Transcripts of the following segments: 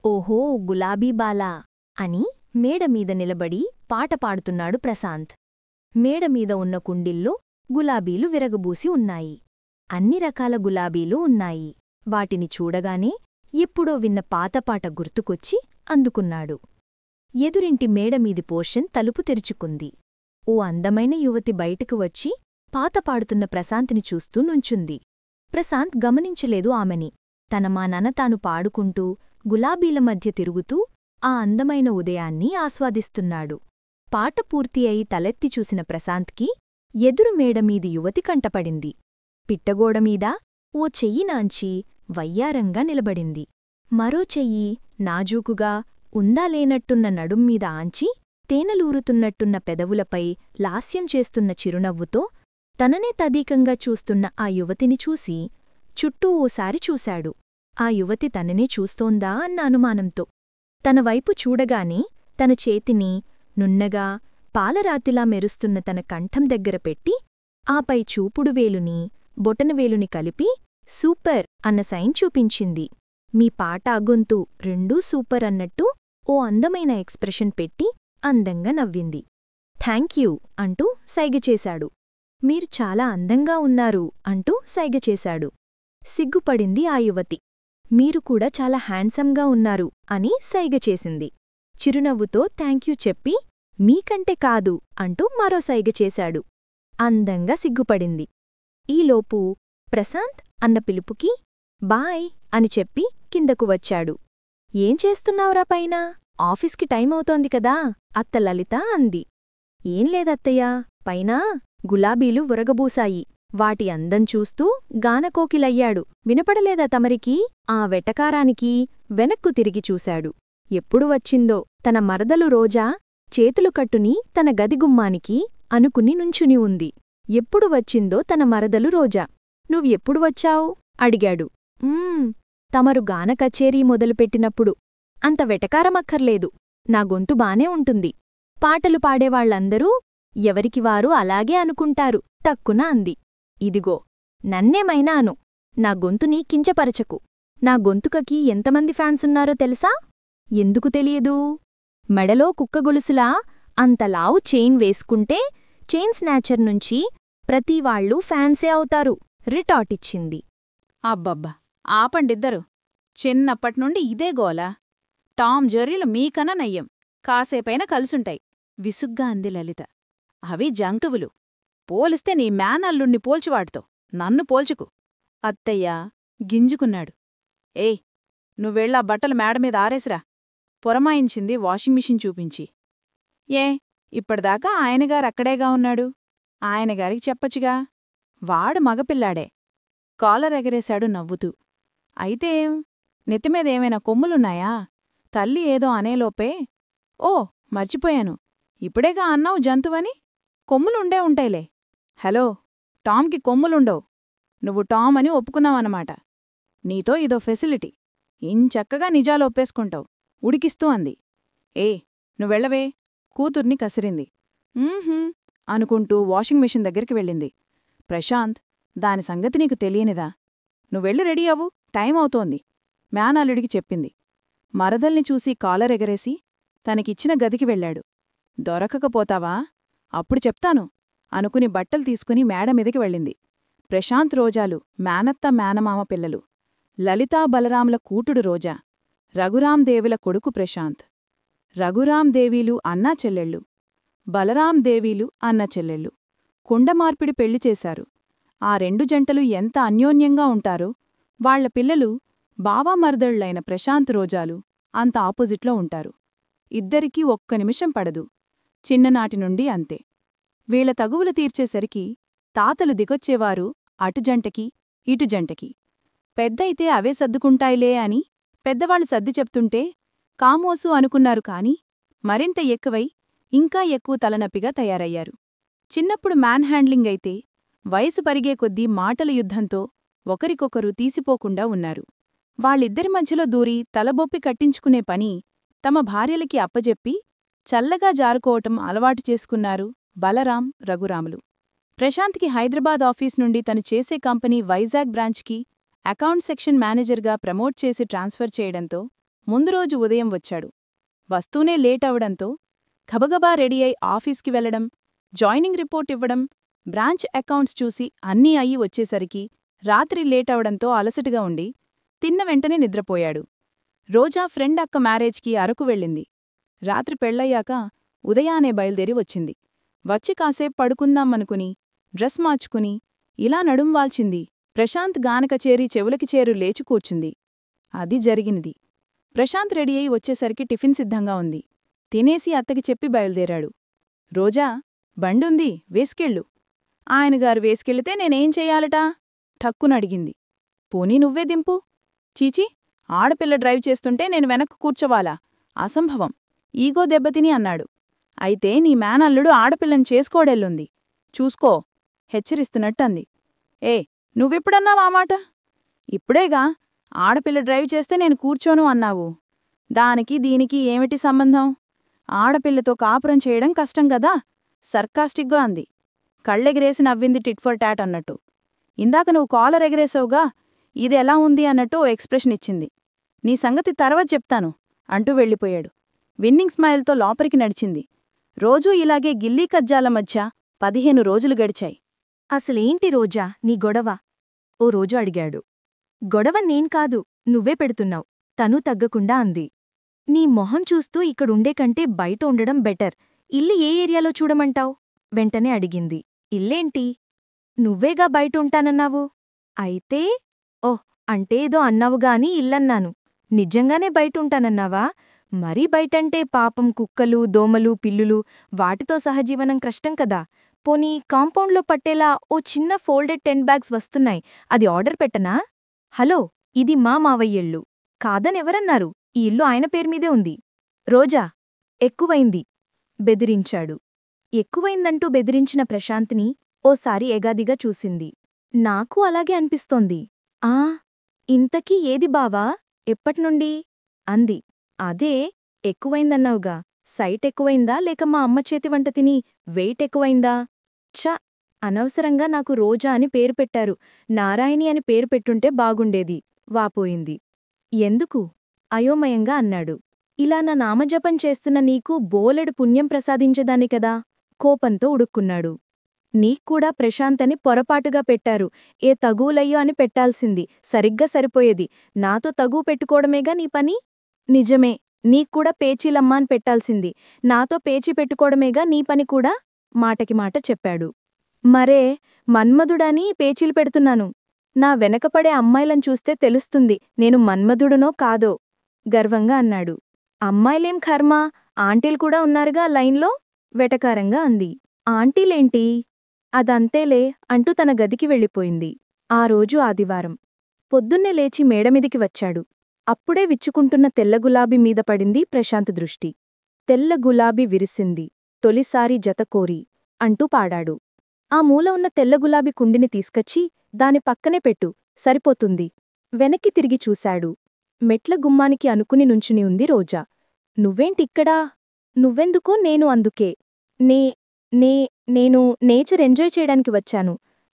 ఓహో గులాబీబాలా అని మేడమీద నిలబడి పాట పాడుతున్నాడు ప్రశాంత్. మేడమీద ఉన్న కుండిల్లో గులాబీలు విరగబూసి ఉన్నాయి. అన్ని రకాల గులాబీలు ఉన్నాయి. వాటిని చూడగానే ఎప్పుడో విన్న పాతపాట గుర్తుకొచ్చి అందుకున్నాడు. ఎదురింటి మేడమీది పోర్షన్ తలుపు తెరుచుకుంది. ఓ అందమైన యువతి బయటకు వచ్చి పాత పాడుతున్న ప్రశాంత్ని చూస్తూ నుంచుంది. ప్రశాంత్ గమనించలేదు ఆమెని. తన మా నాన్న తాను పాడుకుంటూ గులాబీల మధ్య తిరుగుతూ ఆ అందమైన ఉదయాన్ని ఆస్వాదిస్తున్నాడు. పాట పూర్తి అయి తలెత్తి చూసిన ప్రశాంత్కి ఎదురు మేడమీది యువతి కంటపడింది. పిట్టగోడమీద ఓ చెయ్యి నాంచి వయ్యారంగా నిలబడింది. మరో చెయ్యి నాజూకుగా ఉందాలేనట్టున్న నడుమ్మీద ఆంచి తేనెలూరుతున్నట్టున్న పెదవులపై లాస్యం చేస్తున్న చిరునవ్వుతో తననే తదీకంగా చూస్తున్న ఆ యువతిని చూసి చుట్టూ ఓసారి చూశాడు. ఆ యువతి తననే చూస్తోందా అన్న అనుమానంతో. తనవైపు చూడగానే తన చేతిని నున్నగా పాలరాతిలా మెరుస్తున్న తన కంఠం దగ్గర పెట్టి ఆపై చూపుడు వేలుని బొటనవేలుని కలిపి సూపర్ అన్న సైన్ చూపించింది. మీ పాట గొంతు రెండూ సూపర్ అన్నట్టు ఓ అందమైన ఎక్స్ప్రెషన్ పెట్టి అందంగా నవ్వింది. థాంక్యూ అంటూ సైగచేశాడు. మీరు చాలా అందంగా ఉన్నారు అంటూ సైగచేశాడు. సిగ్గుపడింది ఆ యువతి. మీరు కూడా చాలా హ్యాండ్సమ్గా ఉన్నారు అని సైగచేసింది. చిరునవ్వుతో థాంక్యూ చెప్పి మీకంటే కాదు అంటూ మరో సైగచేశాడు. అందంగా సిగ్గుపడింది. ఈలోపు ప్రశాంత్ అన్న పిలుపుకి బాయ్ అని చెప్పి కిందకు వచ్చాడు. ఏం చేస్తున్నావురా పైన? ఆఫీస్కి టైమవుతోంది కదా అత్త లలిత అంది. ఏం లేదత్తయ్యా, పైన గులాబీలు ఉరగబూసాయి. వాటి అందం చూస్తూ గానకోకిలయ్యాడు. వినపడలేదా తమరికి? ఆ వెటకారానికి వెనక్కు తిరిగి చూశాడు. ఎప్పుడు వచ్చిందో తన మరదలు రోజా చేతులు కట్టుని తన గదిగుమ్మానికి అనుకుని నుంచుని ఉంది. ఎప్పుడు వచ్చిందో తన మరదలు రోజా. నువ్వెప్పుడు వచ్చావు అడిగాడు. తమరు గాన కచేరీ మొదలుపెట్టినప్పుడు. అంత వెటకారమక్కర్లేదు. నా గొంతు బానే ఉంటుంది. పాటలు పాడేవాళ్లందరూ ఎవరికివారు అలాగే అనుకుంటారు టక్కున అంది. ఇదిగో నన్నేమైనా అను, నా గొంతుని కించపరచకు. నా గొంతుకకి ఎంతమంది ఫ్యాన్సున్నారో తెలుసా? ఎందుకు తెలియదు? మెడలో కుక్కగొలుసులా అంతలావు చైన్ వేసుకుంటే చైన్ స్నాచర్ నుంచి ప్రతివాళ్లూ ఫ్యాన్సే అవుతారు రిటార్టిచ్చింది. అబ్బబ్బా, ఆపండిద్దరు. చిన్నప్పట్నుండి ఇదే గోల. టామ్ జెర్రీలు మీకన్నా నయ్యం. కాసేపైనా కలుసుంటాయి విసుగ్గా అంది లలిత. అవి జంతువులు. పోలిస్తే నీ మేనల్లుణ్ణి పోల్చువాడుతో నన్ను పోల్చుకు. అత్తయ్యా గింజుకున్నాడు. ఏయ్, నువ్వెళ్ళా బట్టలు మేడమీద ఆరేసిరా పొరమాయించింది వాషింగ్ మిషన్ చూపించి. ఏ, ఇప్పటిదాకా ఆయనగారక్కడేగా ఉన్నాడు. ఆయనగారికి చెప్పచ్చుగా. వాడు మగపిల్లాడే. కాలర్ ఎగరేశాడు నవ్వుతూ. అయితే నెత్తిమీదేమైనా కొమ్ములున్నాయా? తల్లి ఏదో అనేలోపే ఓ మర్చిపోయాను, ఇప్పుడేగా అన్నావు జంతువని. కొమ్ములుండే ఉంటాయిలే. హలో, టామ్కి కొమ్ములుండవు. నువ్వు టామ్ అని ఒప్పుకున్నావన్నమాట. నీతో ఇదో ఫెసిలిటీ. ఇంచక్కగా నిజాలు ఒప్పేసుకుంటావు ఉడికిస్తూ అంది. ఏ, నువ్వెళ్ళవే కూతుర్ని కసిరింది. అనుకుంటూ వాషింగ్ మిషన్ దగ్గరికి వెళ్ళింది. ప్రశాంత్, దాని సంగతి నీకు తెలియనిదా? నువ్వెళ్ళు రెడీ అవ్వు, టైం అవుతోంది మేనల్లుడికి చెప్పింది. మరదల్ని చూసి కాలర్ ఎగరేసి తనకిచ్చిన గదికి వెళ్ళాడు. దొరకకపోతావా? అప్పుడు చెప్తాను అనుకుని బట్టలు తీసుకుని మేడమీదకి వెళ్ళింది. ప్రశాంత్ రోజాలు మేనత్త మేనమామ పిల్లలు. లలితా బలరాంల కూతుడు రోజా. రఘురాందేవుల కొడుకు ప్రశాంత్. రఘురాందేవీలు అన్నా చెల్లెళ్ళు, బలరాందేవీలు అన్న చెల్లెళ్ళు. కుండమార్పిడి పెళ్లి చేశారు. ఆ రెండు జంటలు ఎంత అన్యోన్యంగా ఉంటారో వాళ్ల పిల్లలు బావామర్దళ్లైన ప్రశాంత్ రోజాలు అంత ఆపోజిట్లో ఉంటారు. ఇద్దరికీ ఒక్క నిమిషం పడదు. చిన్ననాటినుండి అంతే. వీళ్ల తగువులు తీర్చేసరికి తాతలు దిగొచ్చేవారు అటు జంటకి ఇటు జంటకి. పెద్దయితే అవే సర్దుకుంటాయిలే అని పెద్దవాళ్లు సర్ది చెప్తుంటే కామోసు అనుకున్నారు కాని మరింత ఎక్కువై ఇంకా ఎక్కువ తలనొప్పిగా తయారయ్యారు. చిన్నప్పుడు మ్యాన్ హ్యాండ్లింగ్ అయితే వయసు పరిగే కొద్దీ మాటల యుద్ధంతో ఒకరికొకరు తీసిపోకుండా ఉన్నారు. వాళ్ళిద్దరి మధ్యలో దూరి తలబొప్పి కట్టించుకునే పని తమ భార్యలకి అప్పజెప్పి చల్లగా జారుకోవటం అలవాటు చేసుకున్నారు బలరాం, రఘురాములు. ప్రశాంత్కి హైదరాబాద్ ఆఫీస్ నుండి తను చేసే కంపెనీ వైజాగ్ బ్రాంచ్కి అకౌంట్ సెక్షన్ మేనేజర్గా ప్రమోట్ చేసి ట్రాన్స్ఫర్ చేయడంతో ముందు రోజు ఉదయం వచ్చాడు. వస్తూనే లేట్ అవడంతో గబగబా రెడీ అయి ఆఫీస్కి వెళ్లడం, జాయినింగ్ రిపోర్ట్ ఇవ్వడం, బ్రాంచ్ అకౌంట్స్ చూసి అన్నీ అయ్యి వచ్చేసరికి రాత్రి లేట్ అవడంతో అలసటగా ఉండి తిన్న వెంటనే నిద్రపోయాడు. రోజా ఫ్రెండ్ అక్క మ్యారేజ్కి అరకు వెళ్ళింది. రాత్రి పెళ్లయ్యాక ఉదయానే బయలుదేరి వచ్చింది. వచ్చి కాసేపు పడుకుందామనుకుని డ్రెస్ మార్చుకుని ఇలా నడుంవాల్చింది. ప్రశాంత్ గానకచేరి చెవులకి చేరు లేచి కూర్చుంది. అది జరిగినది. ప్రశాంత్ రెడీ అయి వచ్చేసరికి టిఫిన్ సిద్ధంగా ఉంది. తినేసి అత్తకి చెప్పి బయలుదేరాడు. రోజా, బండుంది, వేసుకెళ్ళు. ఆయనగారు వేసుకెళితే నేనేం చెయ్యాలటా? ఠక్కునడిగింది. పోనీ నువ్వే దింపు. చీచీ, ఆడపిల్ల డ్రైవ్ చేస్తుంటే నేను వెనక్కు కూర్చోవాలా? అసంభవం. ఈగో దెబ్బతిని అన్నాడు. అయితే నీ మేనల్లుడు ఆడపిల్లని చేసుకోడెల్లుంది. చూసుకో, హెచ్చరిస్తున్నట్టంది. ఏ, నువ్వెప్పుడన్నావా మాట? ఇప్పుడేగా ఆడపిల్ల డ్రైవ్ చేస్తే నేను కూర్చోను అన్నావు. దానికి దీనికి ఏమిటి సంబంధం? ఆడపిల్లతో కాపురం చేయడం కష్టం గదా? సర్కాస్టిక్గా అంది. కళ్ళెగిరేసి నవ్వింది టిట్ ఫర్ టాట్ అన్నట్టు. ఇందాక నువ్వు కాలర్ ఎగిరేసావుగా, ఇది ఎలా ఉంది అన్నట్టు ఓ ఎక్స్ప్రెషన్ ఇచ్చింది. నీ సంగతి తర్వాత చెప్తాను అంటూ వెళ్ళిపోయాడు. విన్నింగ్ స్మైల్తో లోపలికి నడిచింది. రోజూ ఇలాగే గిల్లీ కజ్జాల మధ్య 15 రోజులు గడిచాయి. అసలేంటి రోజా నీ గొడవ? ఓ రోజు అడిగాడు. గొడవ నేన్ కాదు, నువ్వే పెడుతున్నావ్. తను తగ్గకుండా అంది. నీ మొహం చూస్తూ ఇక్కడుండే కంటే బయట ఉండడం బెటర్. ఇల్లు ఏ ఏరియాలో చూడమంటావ్? వెంటనే అడిగింది. ఇల్లేంటి? నువ్వేగా బయట ఉంటానన్నావు. అయితే ఓహ్, అంటే ఏదో అన్నావుగాని ఇల్లన్నాను. నిజంగానే బయటుంటానన్నావా? మరీ బయటంటే పాపం కుక్కలు, దోమలు, పిల్లులు, వాటితో సహజీవనం కష్టం కదా. పోనీ కాంపౌండ్లో పట్టేలా ఓ చిన్న ఫోల్డెడ్ 10 బ్యాగ్స్ వస్తున్నాయి, అది ఆర్డర్ పెట్టనా? హలో, ఇది మా మావయ్యళ్ళు. కాదనెవరన్నారు? ఈ ఇల్లు ఆయన పేరుమీదే ఉంది. రోజా, ఎక్కువైంది బెదిరించాడు. ఎక్కువైందంటూ బెదిరించిన ప్రశాంత్ని ఓసారి ఎగాదిగా చూసింది. నాకు అలాగే అనిపిస్తోంది. ఆ, ఇంతకీ ఏది బావా? ఎప్పట్నుండి? అంది. అదే, ఎక్కువైందన్నావుగా, సైట్ ఎక్కువైందా లేక మా అమ్మ చేతి వంట తిని వెయిట్ ఎక్కువైందా? ఛ, అనవసరంగా నాకు రోజా అని పేరు పెట్టారు. నారాయణి అని పేరు పెట్టుంటే బాగుండేది. వాపోయింది. ఎందుకు? అయోమయంగా అన్నాడు. ఇలా నా నామజపం చేస్తున్న నీకు బోలెడు పుణ్యం ప్రసాదించదాన్ని కదా. కోపంతో ఉడుక్కున్నాడు. నీక్కూడా ప్రశాంతని పొరపాటుగా పెట్టారు. ఏ తగువులయ్యో అని పెట్టాల్సింది. సరిగ్గా సరిపోయేది. నాతో తగువు పెట్టుకోవడమేగా నీ పని? నిజమే, నీక్కూడా పేచీలమ్మా అని పెట్టాల్సింది. నాతో పేచీ పెట్టుకోవడమేగా నీ పని కూడా? మాటకి మాట చెప్పాడు. మరే, మన్మధుడని పేచీలు పెడుతున్నాను. నా వెనకపడే అమ్మాయిలను చూస్తే తెలుస్తుంది నేను మన్మధుడునో కాదో, గర్వంగా అన్నాడు. అమ్మాయిలేం కర్మ, ఆంటీలు కూడా ఉన్నారుగా లైన్లో, వెటకారంగా అంది. ఆంటీలేంటి? అదంతేలే అంటూ తన గదికి వెళ్ళిపోయింది. ఆ రోజు ఆదివారం. పొద్దున్నే లేచి మేడమిదికి వచ్చాడు. అప్పుడే విచ్చుకుంటున్న తెల్ల గులాబీ మీద పడింది ప్రశాంత్ దృష్టి. తెల్ల గులాబీ విరిసింది, తొలిసారి జతకోరి అంటూ పాడాడు. ఆ మూల ఉన్న తెల్ల గులాబీ కుండిని తీసుకొచ్చి దాని పక్కనే పెట్టు, సరిపోతుంది. వెనక్కి తిరిగి చూశాడు. మెట్ల గుమ్మానికి అనుకుని నుంచుని ఉంది రోజా. నువ్వేంటిక్కడా? నువ్వెందుకో నేను అందుకే. నేను నేచర్ ఎంజాయ్ చేయడానికి వచ్చాను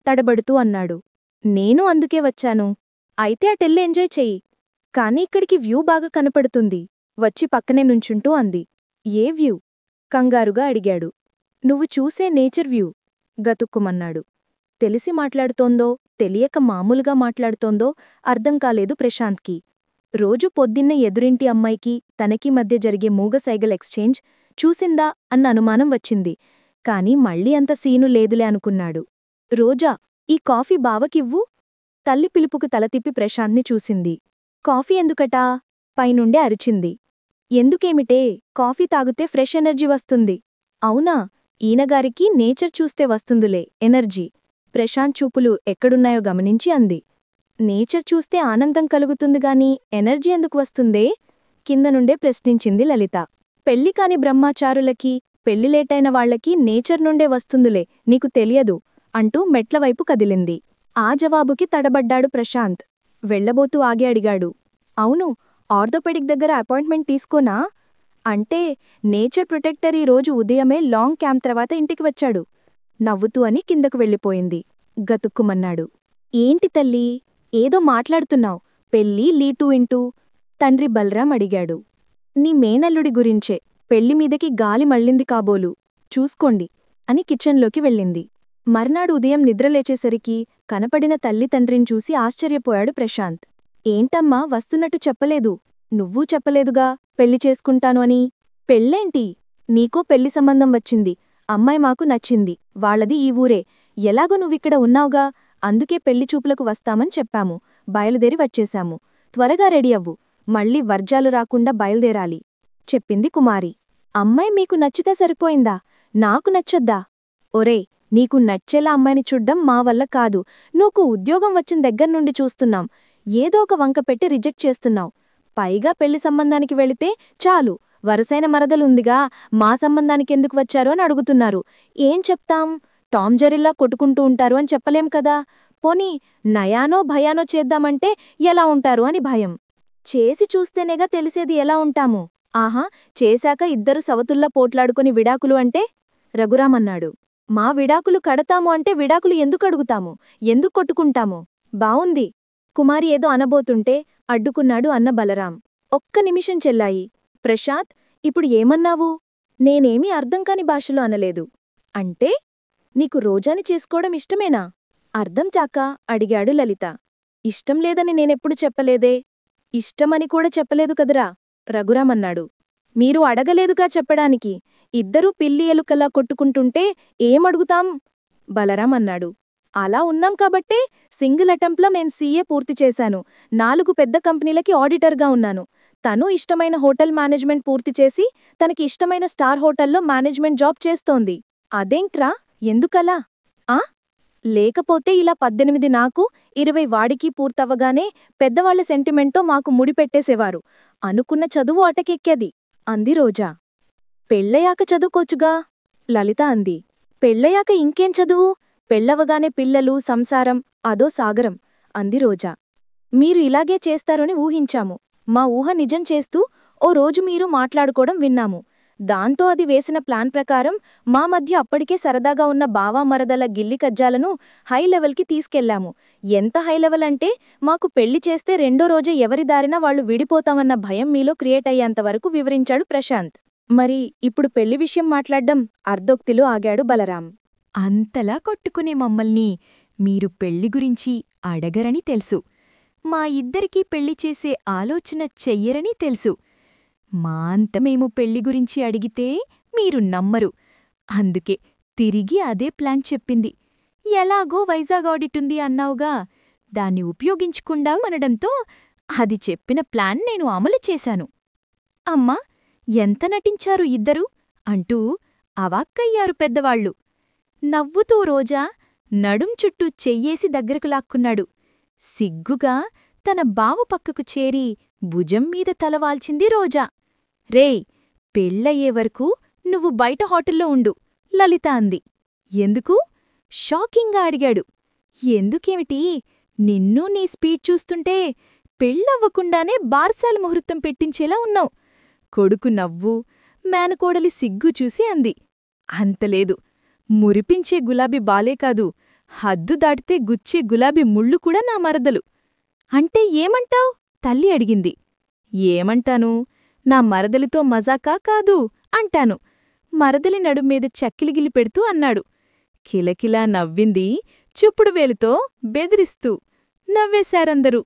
తడబడుతూ అన్నాడు. నేను అందుకే వచ్చాను. అయితే అటెళ్ళి ఎంజాయ్ చెయ్యి. కానీ ఇక్కడికి వ్యూ బాగా కనపడుతుంది, వచ్చి పక్కనే నుంచుంటూ అంది. ఏ వ్యూ? కంగారుగా అడిగాడు. నువ్వు చూసే నేచర్ వ్యూ, గతుక్కుమన్నాడు. తెలిసి మాట్లాడుతోందో తెలియక మామూలుగా మాట్లాడుతోందో అర్థం కాలేదు ప్రశాంత్కి. రోజు పొద్దున్నే ఎదురింటి అమ్మాయికి తనకీ మధ్య జరిగే మూగసైగల్ ఎక్స్చేంజ్ చూసిందా అన్న అనుమానం వచ్చింది. కాని మళ్ళీ అంత సీను లేదులే అనుకున్నాడు. రోజా, ఈ కాఫీ బావకివ్వు. తల్లి పిలుపుకు తలతిప్పి ప్రశాంత్ని చూసింది. కాఫీ ఎందుకటా? పైనుండే అరిచింది. ఎందుకేమిటే, కాఫీ తాగితే ఫ్రెష్ ఎనర్జీ వస్తుంది. అవునా? ఈయనగారికి నేచర్ చూస్తే వస్తుందులే ఎనర్జీ. ప్రశాంత్ చూపులు ఎక్కడున్నాయో గమనించి అంది. నేచర్ చూస్తే ఆనందం కలుగుతుందిగాని ఎనర్జీ ఎందుకు వస్తుందే? కిందనుండే ప్రశ్నించింది లలిత. పెళ్లికాని బ్రహ్మచారులకి, పెళ్లిలేటైన వాళ్లకి నేచర్ నుండే వస్తుందులే, నీకు తెలియదు అంటూ మెట్లవైపు కదిలింది. ఆ జవాబుకి తడబడ్డాడు ప్రశాంత్. వెళ్లబోతూ ఆగి అడిగాడు. అవును, ఆర్థోపెడిక్ దగ్గర అపాయింట్మెంట్ తీసుకోనా? అంటే నేచర్ ప్రొటెక్టర్ ఈ రోజు ఉదయమే లాంగ్ క్యాంప్ తర్వాత ఇంటికి వచ్చాడు. నవ్వుతూ అని కిందకు వెళ్ళిపోయింది. గతుక్కుమన్నాడు. ఏంటి తల్లీ, ఏదో మాట్లాడుతున్నావ్? పెళ్ళి లీటూ ఇంటూ. తండ్రి బలరాం అడిగాడు. నీ మేనల్లుడి గురించే, పెళ్లిమీదకి గాలి మళ్ళింది కాబోలు, చూసుకోండి అని కిచెన్లోకి వెళ్ళింది. మర్నాడు ఉదయం నిద్రలేచేసరికి కనపడిన తల్లిదండ్రిని చూసి ఆశ్చర్యపోయాడు ప్రశాంత్. ఏంటమ్మా వస్తున్నట్టు చెప్పలేదు, నువ్వూ చెప్పలేదుగా పెళ్లి చేసుకుంటాను అని. పెళ్ళేంటి? నీకో పెళ్లి సంబంధం వచ్చింది, అమ్మాయి మాకు నచ్చింది, వాళ్లది ఈ ఊరే, ఎలాగో నువ్విక్కడ ఉన్నావుగా, అందుకే పెళ్లిచూపులకు వస్తామని చెప్పాము, బయలుదేరి వచ్చేశాము, త్వరగా రెడీ అవ్వు, మళ్ళీ వర్జాలు రాకుండా బయలుదేరాలి చెప్పింది కుమారి. అమ్మాయి మీకు నచ్చితే సరిపోయిందా, నాకు నచ్చొద్దా? ఒరే, నీకు నచ్చేలా అమ్మాయిని చూడ్డం మా వల్ల కాదు, నువ్వు ఉద్యోగం వచ్చిన దగ్గర్నుండి చూస్తున్నాం, ఏదో ఒక వంక పెట్టి రిజెక్ట్ చేస్తున్నావు, పైగా పెళ్లి సంబంధానికి వెళితే చాలు, వరసైన మరదలుందిగా, మా సంబంధానికెందుకు వచ్చారు అని అడుగుతున్నారు, ఏం చెప్తాం, టామ్ జెర్రీలా కొట్టుకుంటూ ఉంటారు అని చెప్పలేం కదా, పోనీ నయానో భయానో చేద్దామంటే ఎలా ఉంటారు అని భయం. చేసి చూస్తేనేగా తెలిసేది ఎలా ఉంటాము. ఆహా, చేశాక ఇద్దరు సవతుల్లా పోట్లాడుకుని విడాకులు అంటే? రఘురామన్నాడు. మా విడాకులు కడతాము అంటే విడాకులు ఎందుకడుగుతాము, ఎందుకు కొట్టుకుంటాము? బావుంది. కుమారి ఏదో అనబోతుంటే అడ్డుకున్నాడు అన్న బలరాం. ఒక్క నిమిషం చెల్లాయి. ప్రశాంత్, ఇప్పుడు ఏమన్నావు? నేనేమీ అర్థంకాని భాషలో అనలేదు. అంటే నీకు రోజాని చేసుకోవడం ఇష్టమేనా? అర్థం చాక అడిగాడు లలిత. ఇష్టం లేదని నేనెప్పుడు చెప్పలేదే. ఇష్టమని కూడా చెప్పలేదు కదరా, రఘురామన్నాడు. మీరు అడగలేదుగా చెప్పడానికి, ఇద్దరూ పిల్లి ఎలుకలా కొట్టుకుంటుంటే ఏమడుగుతాం? బలరాం అన్నాడు. అలా ఉన్నాం కాబట్టే సింగిల్ అటెంప్ట్లో నేను సీఏ పూర్తి చేశాను, 4 పెద్ద కంపెనీలకి ఆడిటర్గా ఉన్నాను. తను ఇష్టమైన హోటల్ మేనేజ్మెంట్ పూర్తి చేసి తనకి ఇష్టమైన స్టార్ హోటల్లో మేనేజ్మెంట్ జాబ్ చేస్తోంది. అదేంట్రా, ఎందుకలా? ఆ? లేకపోతే ఇలా 18 నాకు, 20 వాడికి పూర్తవగానే పెద్దవాళ్ల సెంటిమెంట్తో మాకు ముడిపెట్టేసేవారు. అనుకున్న చదువు అటకెక్కేది అంది రోజా. పెళ్ళయ్యాక చదువుకోచ్చుగా, లలిత అంది. పెళ్ళయ్యాక ఇంకేం చదువు? పెళ్ళవగానే పిల్లలు, సంసారం, అదో సాగరం అంది రోజా. మీరు ఇలాగే చేస్తారని ఊహించాము. మా ఊహ నిజం చేస్తూ ఓ రోజు మీరు మాట్లాడుకోవడం విన్నాము. దాంతో అది వేసిన ప్లాన్ ప్రకారం మా మధ్య అప్పటికే సరదాగా ఉన్న బావా మరదల గిల్లి కజ్జాలను హై లెవెల్కి తీసుకెళ్లాము. ఎంత హై లెవెల్ అంటే, మాకు పెళ్లి చేస్తే రెండో రోజే ఎవరి దారిన వాళ్లు విడిపోతామన్న భయం మీలో క్రియేట్ అయ్యేంతవరకు వివరించాడు ప్రశాంత్. మరి ఇప్పుడు పెళ్లి విషయం మాట్లాడ్డం అర్ధోక్తిలో ఆగాడు బలరాం. అంతలా కొట్టుకునే మమ్మల్ని మీరు పెళ్లి గురించి అడగరని తెలుసు, మా ఇద్దరికీ పెళ్లి చేసే ఆలోచన చెయ్యరని తెలుసు. మా అంత మేము పెళ్లి గురించి అడిగితే మీరు నమ్మరు, అందుకే తిరిగి అదే ప్లాన్ చెప్పింది. ఎలాగో వైజాగ్ ఆడిటుంది అన్నావుగా, దాన్ని ఉపయోగించుకుందామనడంతో అది చెప్పిన ప్లాన్ నేను అమలు చేశాను. అమ్మా, ఎంత నటించారు ఇద్దరు అంటూ అవాక్కయ్యారు పెద్దవాళ్లు. నవ్వుతూ రోజా నడుం చుట్టూ చెయ్యేసి దగ్గరకు లాక్కున్నాడు. సిగ్గుగా తన బావ పక్కకు చేరి భుజం మీద తలవాల్చింది రోజా. రేయ్, పెళ్ళయ్యే వరకు నువ్వు బయట హోటల్లో ఉండు, లలిత అంది. ఎందుకు? షాకింగ్గా అడిగాడు. ఎందుకేమిటి, నిన్నూ నీ స్పీడ్ చూస్తుంటే పెళ్ళవ్వకుండానే బార్సాల ముహూర్తం పెట్టించేలా ఉన్నావు. కొడుకు నవ్వు, మేనకోడలి సిగ్గు చూసి అంది. అంతలేదు, మురిపించే గులాబీ బాలేకాదు, హద్దు దాటితే గుచ్చే గులాబీ ముళ్ళు కూడా నా మరదలు. అంటే ఏమంటావ్? తల్లి అడిగింది. ఏమంటాను, నా మరదలితో మజాకా కాదు అంటాను, మరదలి నడుమ్మీద చక్కిలిగిలి పెడుతూ అన్నాడు. కిలకిలా నవ్వింది, చూపుడు వేలుతో బెదిరిస్తూ. నవ్వేశారందరూ.